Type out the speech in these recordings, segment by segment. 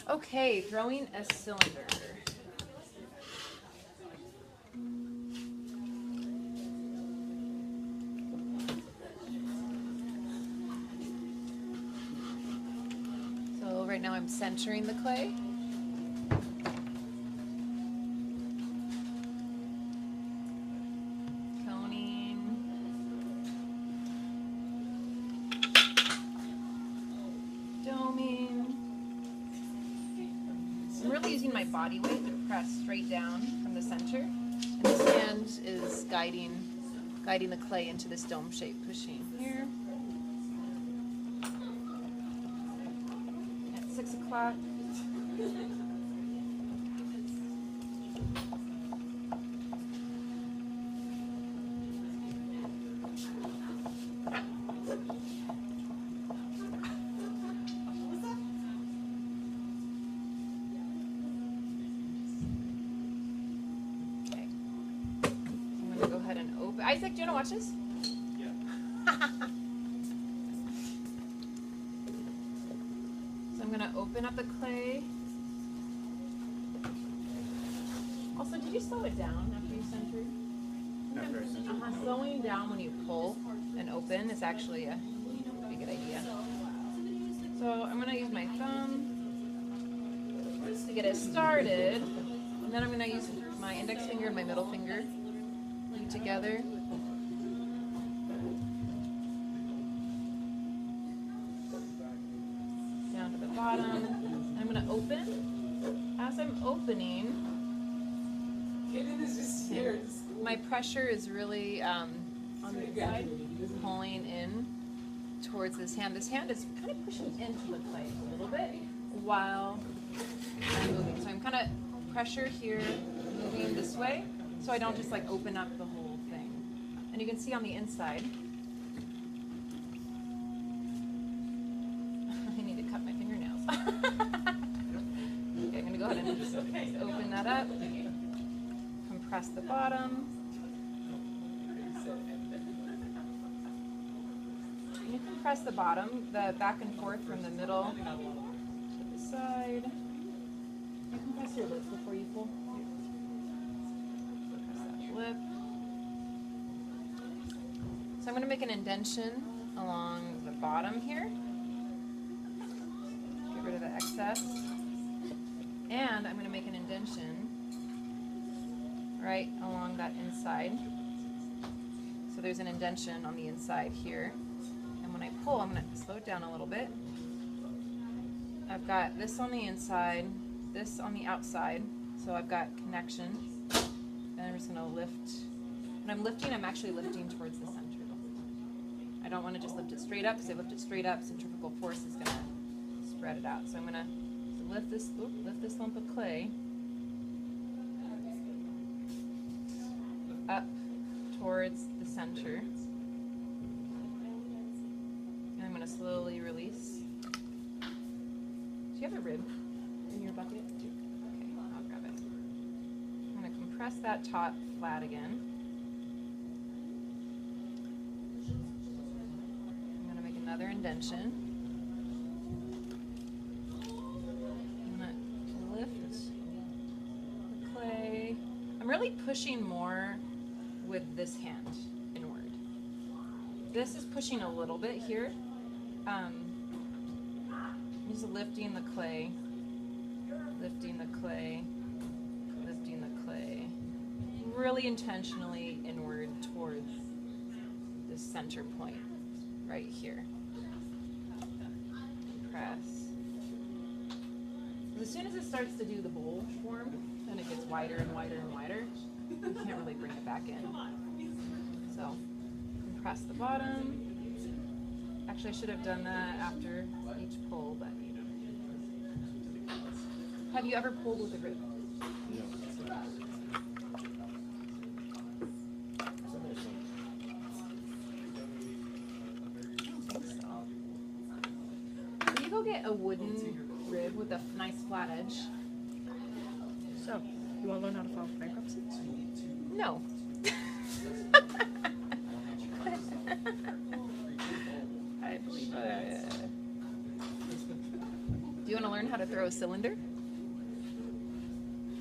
Okay, throwing a cylinder. So right now I'm centering the clay. Coning. Doming. I'm really using my body weight to press straight down from the center. And this hand is guiding the clay into this dome shape, pushing here. At 6 o'clock. Isaac, do you want to watch this? Yeah. So I'm going to open up the clay. Also, did you slow it down after you centered? Slowing down when you pull and open is actually a pretty good idea. So I'm going to use my thumb to get it started. And then I'm going to use my index finger and my middle finger together. Down to the bottom. I'm going to open. As I'm opening, my pressure is really on the inside, pulling in towards this hand. This hand is kind of pushing into the clay a little bit while I'm moving. So I'm kind of pressure here, moving this way, so I don't just like open up the whole thing. And you can see on the inside, I need to cut my fingernails. Okay, I'm going to go ahead and just open that up, compress the bottom. And you compress the bottom, the back and forth from the middle to the side. You compress your lips before you pull. Lip. So I'm going to make an indentation along the bottom here. Get rid of the excess. And I'm going to make an indentation right along that inside. So there's an indentation on the inside here. And when I pull, I'm going to slow it down a little bit. I've got this on the inside, this on the outside. So I've got connection. And I'm just going to lift. When I'm lifting, I'm actually lifting towards the center. I don't want to just lift it straight up, because if I lift it straight up, centrifugal force is going to spread it out. So I'm going to lift this lump of clay up towards the center. And I'm going to slowly release. Do you have a rib in your bucket? Okay, I'll grab it. I'm going to compress that top flat again. I'm going to make another indentation. I'm going to lift the clay. I'm really pushing more with this hand inward. This is pushing a little bit here. I'm just lifting the clay, lifting the clay, lifting the clay, really intentionally inward towards this center point right here. Press. As soon as it starts to do the bowl form, then it gets wider and wider and wider. You can't really bring it back in. So, compress the bottom. Actually, I should have done that after each pull, but have you ever pulled with a rib? Yeah. Can you go get a wooden rib with a nice flat edge? So, you want to learn how to file for bankruptcy? No. I believe. Do you want to learn how to throw a cylinder?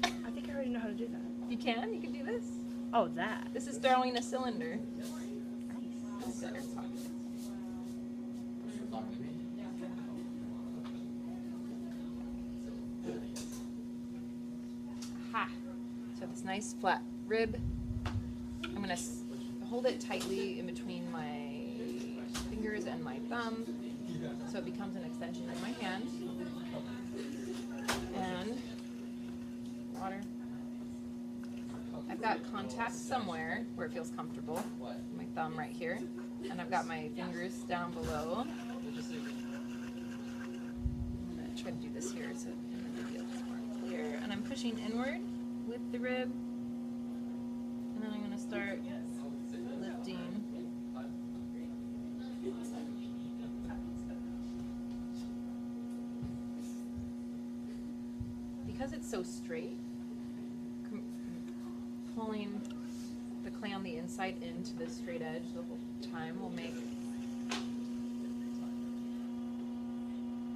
I think I already know how to do that. You can? You can do this? Oh, that. This is throwing a cylinder. Nice. Ha! So this nice flat rib. I'm going to hold it tightly in between my fingers and my thumb so it becomes an extension of my hand. And water. I've got contact somewhere where it feels comfortable. My thumb right here. And I've got my fingers down below. I'm going to try to do this here so it feels more clear. And I'm pushing inward with the rib. And then I'm going to start lifting. Because it's so straight, pulling the clay on the inside into the straight edge the whole time will make,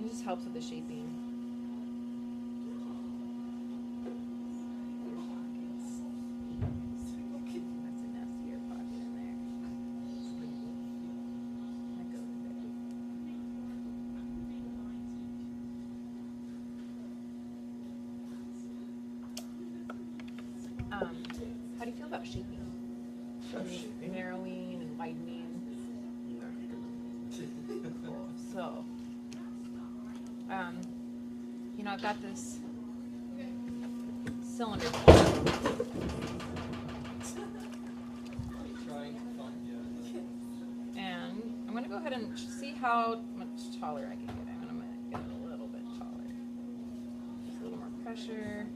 it just helps with the shaping. That's a nasty air pocket in there. That goes with it. How do you feel about shaping? Narrowing and widening. Cool. So, you know, I've got this cylinder. And I'm going to go ahead and see how much taller I can get it. I'm going to get it a little bit taller. Just a little more pressure.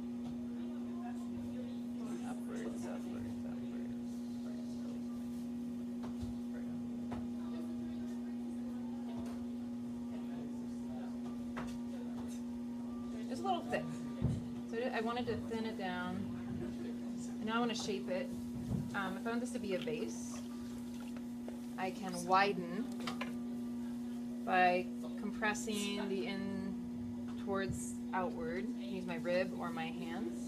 Upwards, upwards, upwards. It's a little thick. So I wanted to thin it down. And now I want to shape it. If I want this to be a base, I can widen by compressing the in towards outward. Use my rib or my hands.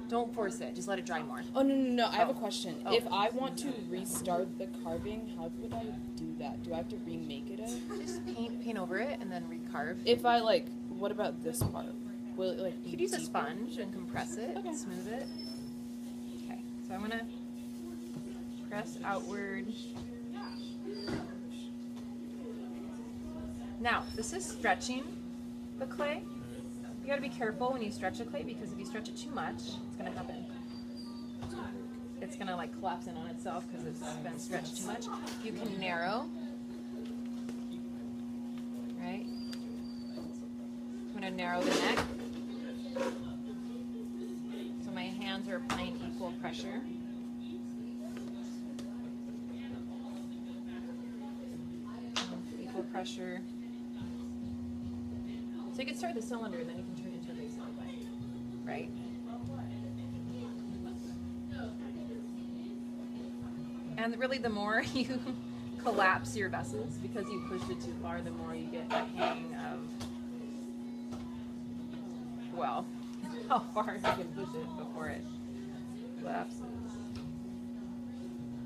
Don't force it. Just let it dry more. Oh, no. I have a question. Oh. If I want to restart the carving, how would I do that? Do I have to remake it? Just paint over it and then recarve. If I, what about this part? Will it, You could use a sponge and compress it, Okay. smooth it. Okay, so I'm going to press outward. Now, this is stretching the clay. You got to be careful when you stretch the clay because if you stretch it too much, it's going to happen. It's going to collapse in on itself because it's been stretched too much. You can narrow. Right? I'm going to narrow the neck. So my hands are applying equal pressure. Equal pressure. So you can start the cylinder and then you can turn it into a base like that, right? And really the more you collapse your vessels because you pushed it too far, the more you get the hang of, well, how far you can push it before it collapses.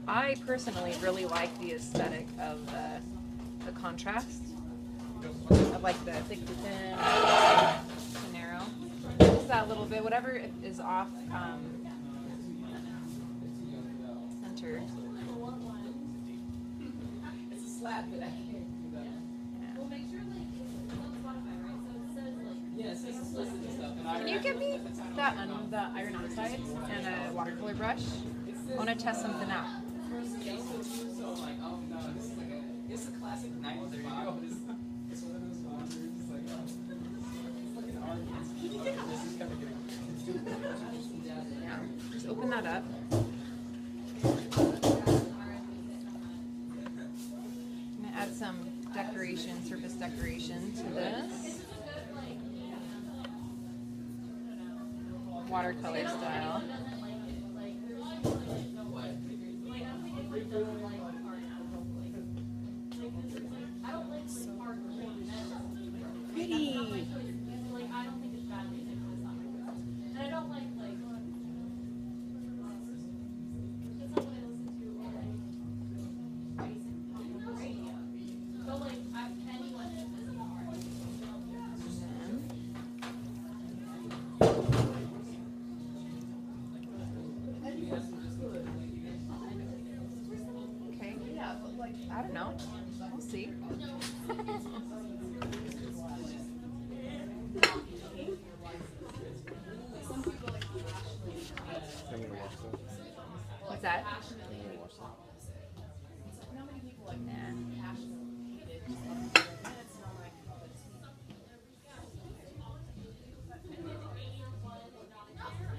I personally really like the aesthetic of the contrast. Of the thick to thin, to narrow. Just that little bit, whatever is off center. It's a slab that I can't do that. Yeah. Can you give me that the iron oxide and a watercolor brush? I want to test something out. It's a classic 95. It's one of those ones where it's like, fucking art. Yeah. Just open that up. I'm going to add some decoration, surface decoration to this. Watercolor style. Okay. I don't know. We'll see. What's that?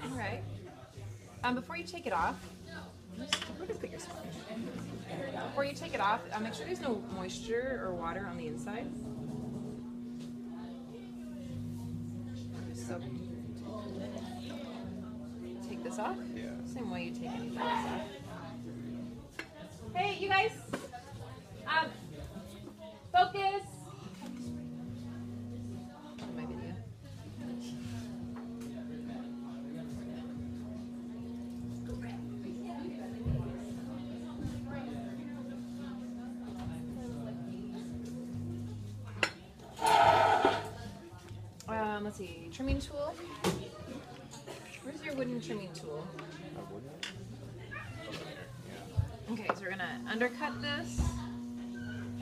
All right. Before you take it off, where to put your sponge? Before you take it off, make sure there's no moisture or water on the inside. So take this off. Yeah. Same way you take anything else off. Hey, you guys. Focus. On my video. Let's see, trimming tool. Where's your wooden trimming tool? Okay, so we're gonna undercut this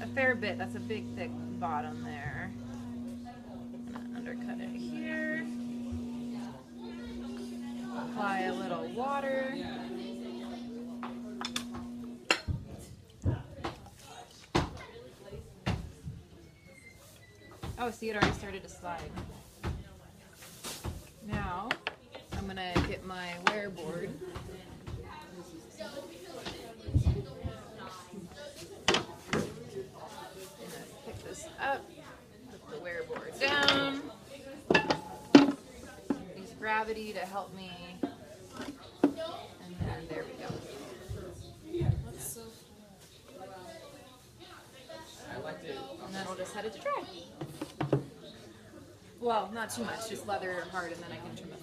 a fair bit. That's a big, thick bottom there. I'm gonna undercut it here. Apply a little water. Oh, see, it already started to slide. Now, I'm gonna get my wear board. Pick this up, put the wear board down. Use gravity to help me. And then there we go. And then we'll just set it to dry. Well, not too much, just leather hard, and then I can trim it.